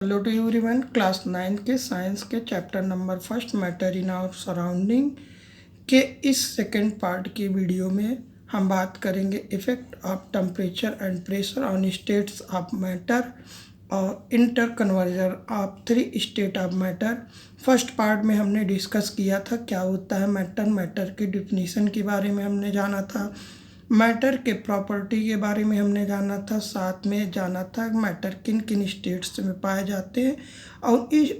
Hello to everyone. Class 9 के science के chapter number first matter in our surrounding के इस सेकंड पार्ट की वीडियो में हम बात करेंगे effect of temperature and pressure on states of matter और interconversion of 3 state of matter. First part में हमने डिस्कस किया था क्या होता है मैटर, मैटर की डिफिनीशन के बारे में हमने जाना था, मैटर के प्रॉपर्टी के बारे में हमने जाना था, साथ में जाना था मैटर किन किन स्टेट्स में पाए जाते हैं और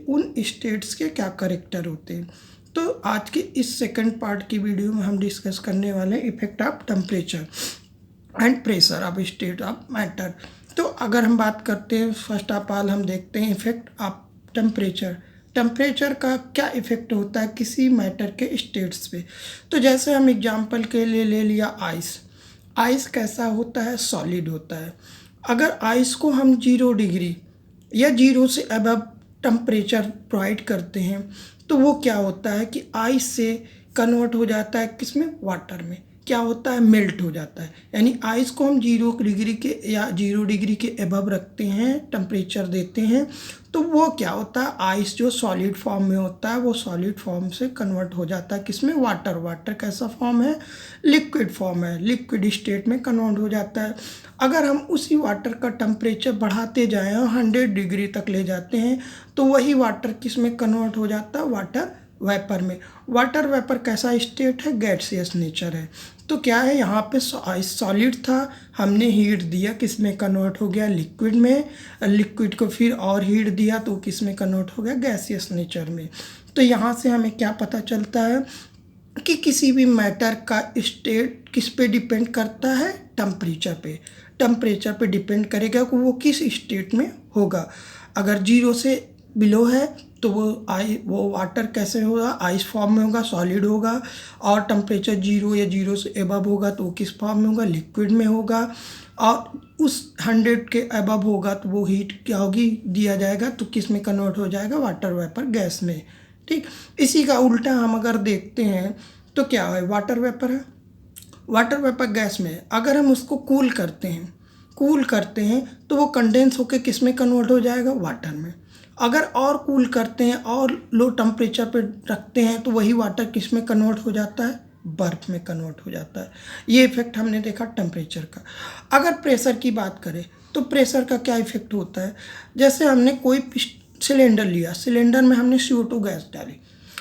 उन स्टेट्स के क्या करेक्टर होते हैं। तो आज के इस सेकंड पार्ट की वीडियो में हम डिस्कस करने वाले हैं effect of temperature and pressure of state of matter. तो अगर हम बात करते हैं फर्स्ट ऑफ ऑल हम देखते हैं इफेक्ट ऑफ टेम्परेचर। टेम्परेचर का क्या इफ़ेक्ट होता है किसी मैटर के स्टेट्स पे। तो जैसे हम एग्जांपल के लिए ले लिया आइस। आइस कैसा होता है? सॉलिड होता है। अगर आइस को हम 0 डिग्री या 0 से अबव टेम्परेचर प्रोवाइड करते हैं तो वो क्या होता है कि आइस से कन्वर्ट हो जाता है किसमें? वाटर में। क्या होता है? मेल्ट हो जाता है। यानी आइस को हम 0 डिग्री के या 0 डिग्री के अबव रखते हैं, टेम्परेचर देते हैं, तो वो क्या होता है? आइस जो सॉलिड फॉर्म में होता है वो सॉलिड फॉर्म से कन्वर्ट हो जाता है किसमें? वाटर। वाटर कैसा फॉर्म है? लिक्विड फॉर्म है, लिक्विड स्टेट में कन्वर्ट हो जाता है। अगर हम उसी वाटर का टेम्परेचर बढ़ाते जाएं और 100 डिग्री तक ले जाते हैं तो वही वाटर किस में कन्वर्ट हो जाता है? वाटर वेपर में। वाटर वेपर कैसा स्टेट है? गैसियस नेचर है। तो क्या है यहाँ पे आइस सॉलिड था, हमने हीट दिया, किस में कन्वर्ट हो गया? लिक्विड में। लिक्विड को फिर और हीट दिया तो किस में कन्वर्ट हो गया? गैसियस नेचर में। तो यहाँ से हमें क्या पता चलता है कि किसी भी मैटर का स्टेट किस पे डिपेंड करता है? टेम्परेचर पे। टेम्परेचर पे डिपेंड करेगा कि वो किस स्टेट में होगा। अगर 0 से बिलो है तो वो वाटर कैसे होगा? आइस फॉर्म में होगा, सॉलिड होगा। और टेम्परेचर 0 या 0 से अबव होगा तो वो किस फॉर्म में होगा? लिक्विड में होगा। और उस 100 के अबव होगा तो वो हीट क्या होगी? दिया जाएगा तो किस में कन्वर्ट हो जाएगा? वाटर वेपर, गैस में। ठीक, इसी का उल्टा हम अगर देखते हैं तो क्या है? वाटर वेपर है, वाटर वेपर गैस में है। अगर हम उसको कूल करते हैं तो वो कंडेंस होकर किस में कन्वर्ट हो जाएगा? वाटर में। अगर और कूल करते हैं और लो टेम्परेचर पे रखते हैं तो वही वाटर किस में कन्वर्ट हो जाता है? बर्फ में कन्वर्ट हो जाता है। ये इफेक्ट हमने देखा टेम्परेचर का। अगर प्रेशर की बात करें तो प्रेशर का क्या इफेक्ट होता है? जैसे हमने कोई सिलेंडर लिया, सिलेंडर में हमने CO2 गैस डाली,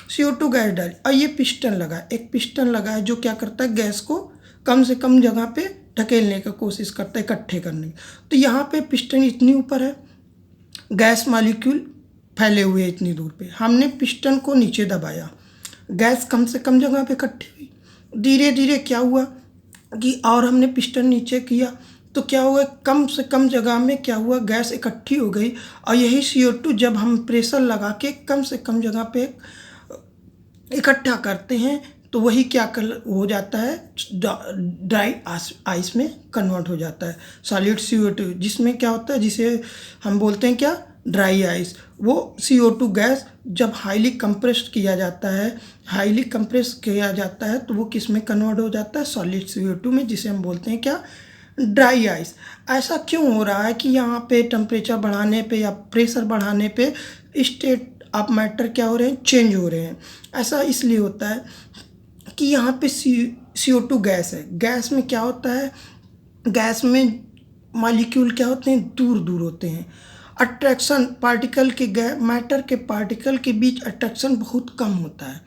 CO2 गैस डाली और ये पिस्टन लगा, एक पिस्टन लगा है जो क्या करता है? गैस को कम से कम जगह पे ढकेलने की कोशिश करता है, इकट्ठे करने की। तो यहाँ पे पिस्टन इतनी ऊपर है, गैस मॉलिक्यूल फैले हुए इतनी दूर पे, हमने पिस्टन को नीचे दबाया, गैस कम से कम जगह पे इकट्ठी हुई। धीरे धीरे क्या हुआ कि और हमने पिस्टन नीचे किया तो क्या हुआ? कम से कम जगह में क्या हुआ? गैस इकट्ठी हो गई। और यही CO2 जब हम प्रेशर लगा के कम से कम जगह पे इकट्ठा करते हैं तो वही क्या हो जाता है? ड्राई आइस में कन्वर्ट हो जाता है, सॉलिड CO2, जिसमें क्या होता है, जिसे हम बोलते हैं क्या? Dry ice. वो CO2 गैस जब हाईली कंप्रेस्ड किया जाता है तो वो किस में कन्वर्ट हो जाता है? सॉलिड CO2 में, जिसे हम बोलते हैं क्या? Dry ice. ऐसा क्यों हो रहा है कि यहाँ पे टेम्परेचर बढ़ाने पे या प्रेशर बढ़ाने पे स्टेट ऑफ मैटर क्या हो रहे हैं? चेंज हो रहे हैं। ऐसा इसलिए होता है कि यहाँ पे CO2 गैस है। गैस में क्या होता है? गैस में मॉलिक्यूल क्या होते हैं? दूर दूर होते हैं। अट्रैक्शन पार्टिकल के मैटर के पार्टिकल के बीच अट्रैक्शन बहुत कम होता है।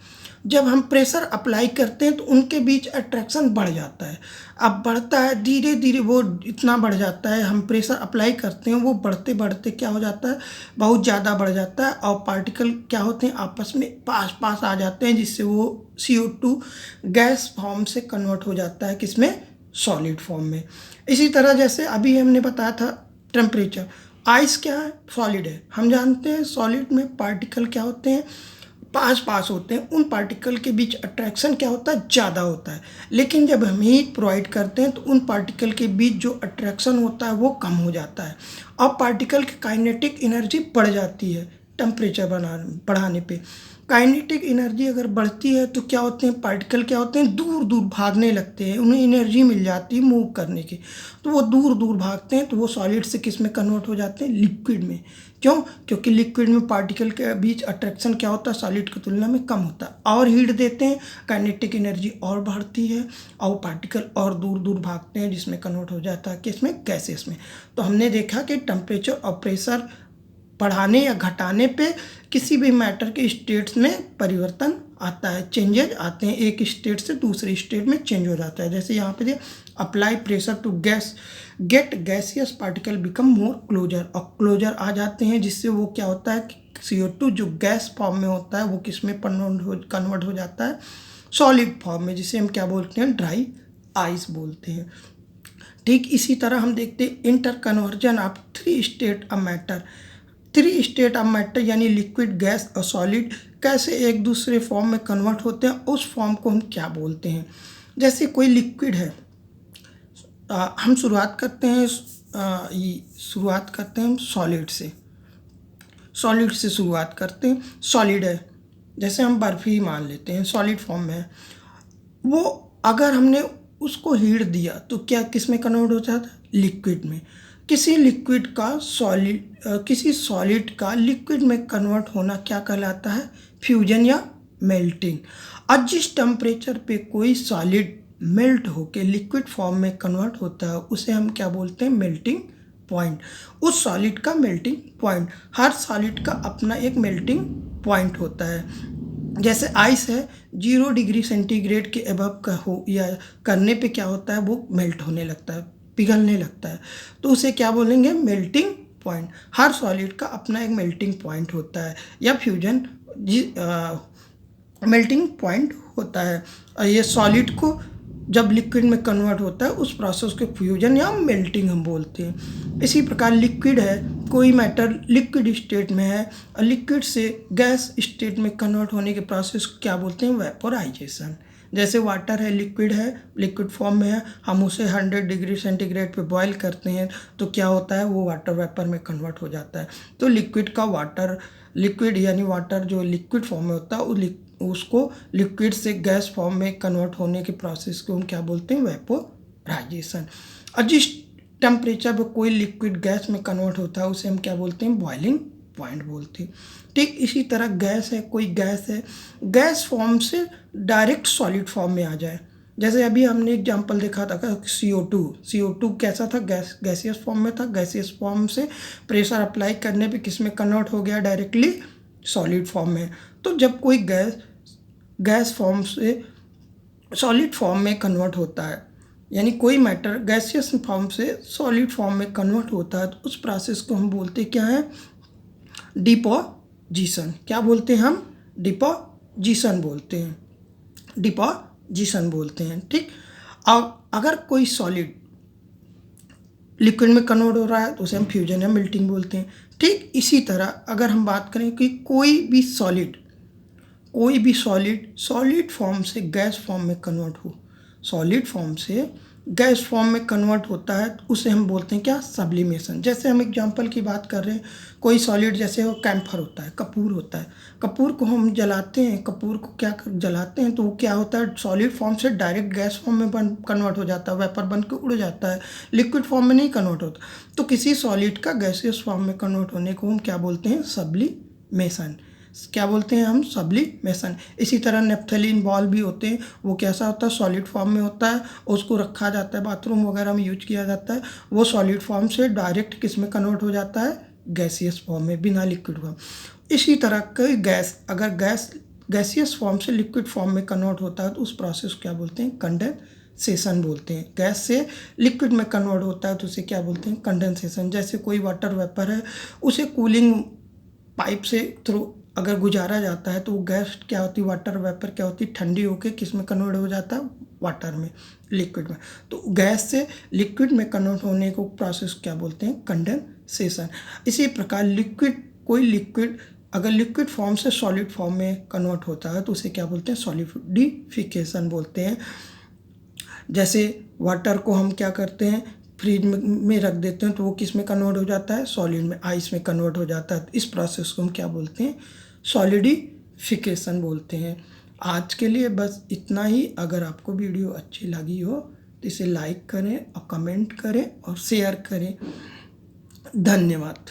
जब हम प्रेशर अप्लाई करते हैं तो उनके बीच अट्रैक्शन बढ़ जाता है। अब बढ़ता है धीरे धीरे, वो इतना बढ़ जाता है, हम प्रेशर अप्लाई करते हैं वो बढ़ते बढ़ते क्या हो जाता है? बहुत ज़्यादा बढ़ जाता है और पार्टिकल क्या होते हैं? आपस में पास पास आ जाते हैं, जिससे वो CO2 गैस फॉर्म से कन्वर्ट हो जाता है किसमें? सॉलिड फॉर्म में। इसी तरह जैसे अभी हमने बताया था टेम्परेचर, आइस क्या है? सॉलिड है। हम जानते हैं सॉलिड में पार्टिकल क्या होते हैं? पास पास होते हैं। उन पार्टिकल के बीच अट्रैक्शन क्या होता है? ज़्यादा होता है। लेकिन जब हम हीट प्रोवाइड करते हैं तो उन पार्टिकल के बीच जो अट्रैक्शन होता है वो कम हो जाता है और पार्टिकल की काइनेटिक एनर्जी बढ़ जाती है। टेम्परेचर बढ़ाने पे। काइनेटिक एनर्जी अगर बढ़ती है तो क्या होते हैं, पार्टिकल क्या होते हैं, दूर दूर भागने लगते हैं, उन्हें एनर्जी मिल जाती है मूव करने की, तो वो दूर दूर भागते हैं, तो वो सॉलिड से किस में कन्वर्ट हो जाते हैं, लिक्विड में। क्यों? क्योंकि लिक्विड में पार्टिकल के बीच अट्रैक्शन क्या होता है, सॉलिड की तुलना में कम होता है, और हीट देते हैं, काइनेटिक एनर्जी और बढ़ती है, और पार्टिकल और दूर दूर भागते हैं, जिसमें कन्वर्ट हो जाता है किसमें, गैसेस में। तो हमने देखा कि टेम्परेचर और प्रेशर बढ़ाने या घटाने पे किसी भी मैटर के स्टेट्स में परिवर्तन आता है, चेंजेज आते हैं, एक स्टेट से दूसरे स्टेट में चेंज हो जाता है। जैसे यहाँ पे apply pressure to gas get gaseous particle become more closer, और क्लोजर आ जाते हैं, जिससे वो क्या होता है, CO2 जो गैस फॉर्म में होता है वो किस में कन्वर्ट हो जाता है, सॉलिड फॉर्म में, जिसे हम क्या बोलते हैं, ड्राई आइस बोलते हैं। ठीक इसी तरह हम देखते हैं inter conversion of 3 state of matter. 3 state of matter यानी लिक्विड, गैस और सॉलिड कैसे एक दूसरे फॉर्म में कन्वर्ट होते हैं, उस फॉर्म को हम क्या बोलते हैं। जैसे कोई लिक्विड है, हम शुरुआत करते हैं हम सॉलिड से शुरुआत करते हैं। सॉलिड है, जैसे हम बर्फ़ ही मान लेते हैं, सॉलिड फॉर्म में है वो। अगर हमने उसको हीट दिया तो क्या किस में कन्वर्ट हो जाता है, लिक्विड में। किसी सॉलिड का लिक्विड में कन्वर्ट होना क्या कहलाता है, फ्यूजन या मेल्टिंग। और जिस टेम्परेचर पे कोई सॉलिड मेल्ट होके लिक्विड फॉर्म में कन्वर्ट होता है उसे हम क्या बोलते हैं, मेल्टिंग पॉइंट। उस सॉलिड का मेल्टिंग पॉइंट, हर सॉलिड का अपना एक मेल्टिंग पॉइंट होता है। जैसे आइस है, 0 डिग्री सेंटीग्रेड के अबव का हो या करने पे क्या होता है, वो मेल्ट होने लगता है, पिघलने लगता है, तो उसे क्या बोलेंगे, मेल्टिंग पॉइंट। हर सॉलिड का अपना एक मेल्टिंग पॉइंट होता है या फ्यूजन मेल्टिंग पॉइंट होता है। और ये सॉलिड को जब लिक्विड में कन्वर्ट होता है उस प्रोसेस को फ्यूजन या मेल्टिंग हम बोलते हैं। इसी प्रकार लिक्विड है, कोई मैटर लिक्विड स्टेट में है और लिक्विड से गैस स्टेट में कन्वर्ट होने के प्रोसेस को क्या बोलते हैं, वेपोराइजेशन। जैसे वाटर है, लिक्विड फॉर्म में है, हम उसे 100 डिग्री सेंटीग्रेड पे बॉईल करते हैं तो क्या होता है, वो वाटर वेपर में कन्वर्ट हो जाता है। तो लिक्विड यानी वाटर जो लिक्विड फॉर्म में होता है उसको लिक्विड से गैस फॉर्म में कन्वर्ट होने के प्रोसेस को हम क्या बोलते हैं, वेपोराइजेशन। और जिस टेम्परेचर पर कोई लिक्विड गैस में कन्वर्ट होता है उसे हम क्या बोलते हैं, बॉइलिंग पॉइंट बोलते हैं। ठीक इसी तरह गैस है, कोई गैस है, गैस फॉर्म से डायरेक्ट सॉलिड फॉर्म में आ जाए। जैसे अभी हमने एग्जांपल देखा था CO2 कैसा था, गैसियस फॉर्म में था, गैसियस फॉर्म से प्रेशर अप्लाई करने पे किस में कन्वर्ट हो गया, डायरेक्टली सॉलिड फॉर्म में। तो जब कोई गैस फॉर्म से सॉलिड फॉर्म में कन्वर्ट होता है, यानी कोई मैटर गैसियस फॉर्म से सॉलिड फॉर्म में कन्वर्ट होता है, तो उस प्रोसेस को हम बोलते क्या है, डिपोजिशन। क्या बोलते हैं हम, डिपोजिशन बोलते हैं। ठीक, अब अगर कोई सॉलिड लिक्विड में कन्वर्ट हो रहा है तो उसे हम फ्यूजन या मेल्टिंग बोलते हैं। ठीक इसी तरह अगर हम बात करें कि कोई भी सॉलिड सॉलिड फॉर्म से गैस फॉर्म में कन्वर्ट हो, सॉलिड फॉर्म से गैस फॉर्म में कन्वर्ट होता है तो उसे हम बोलते हैं क्या, सब्लिमेशन। जैसे हम एग्जांपल की बात कर रहे हैं, कोई सॉलिड जैसे वो कैम्फर होता है, कपूर होता है, कपूर को हम जलाते हैं, कपूर को जलाते हैं तो वो क्या होता है, सॉलिड फॉर्म से डायरेक्ट गैस फॉर्म में कन्वर्ट हो जाता है, वेपर बन के उड़ जाता है, लिक्विड फॉर्म में नहीं कन्वर्ट होता। तो किसी सॉलिड का गैसियस फॉर्म में कन्वर्ट होने को हम क्या बोलते हैं, सब्लिमेशन। क्या बोलते हैं हम, सब्लिमेशन। इसी तरह नेफ्थलीन बॉल भी होते हैं, वो कैसा होता है, सॉलिड फॉर्म में होता है, उसको रखा जाता है, बाथरूम वगैरह में यूज किया जाता है, वो सॉलिड फॉर्म से डायरेक्ट किस में कन्वर्ट हो जाता है, गैसियस फॉर्म में, बिना लिक्विड फॉर्म। इसी तरह कोई अगर गैसियस फॉर्म से लिक्विड फॉर्म में कन्वर्ट होता है तो उस प्रोसेस को क्या बोलते हैं, कंडेंसेशन बोलते हैं। गैस से लिक्विड में कन्वर्ट होता है तो उसे क्या बोलते हैं, कंडेंसेशन। जैसे कोई वाटर वेपर है, उसे कूलिंग पाइप से थ्रू अगर गुजारा जाता है तो वो गैस क्या होती है, वाटर वेपर क्या होती है, ठंडी होकर किस में कन्वर्ट हो जाता है, वाटर में, लिक्विड में। तो गैस से लिक्विड में कन्वर्ट होने को प्रोसेस क्या बोलते हैं, कंडेंसेशन। इसी प्रकार कोई लिक्विड अगर लिक्विड फॉर्म से सॉलिड फॉर्म में कन्वर्ट होता है तो उसे क्या बोलते हैं, सॉलिडिफिकेशन बोलते हैं। जैसे वाटर को हम क्या करते हैं, फ्रीज में रख देते हैं तो वो किस में कन्वर्ट हो जाता है, सॉलिड में, आइस में कन्वर्ट हो जाता है। इस प्रोसेस को हम क्या बोलते हैं, सॉलिडिफिकेशन बोलते हैं। आज के लिए बस इतना ही। अगर आपको वीडियो अच्छी लगी हो तो इसे लाइक करें और कमेंट करें और शेयर करें। धन्यवाद।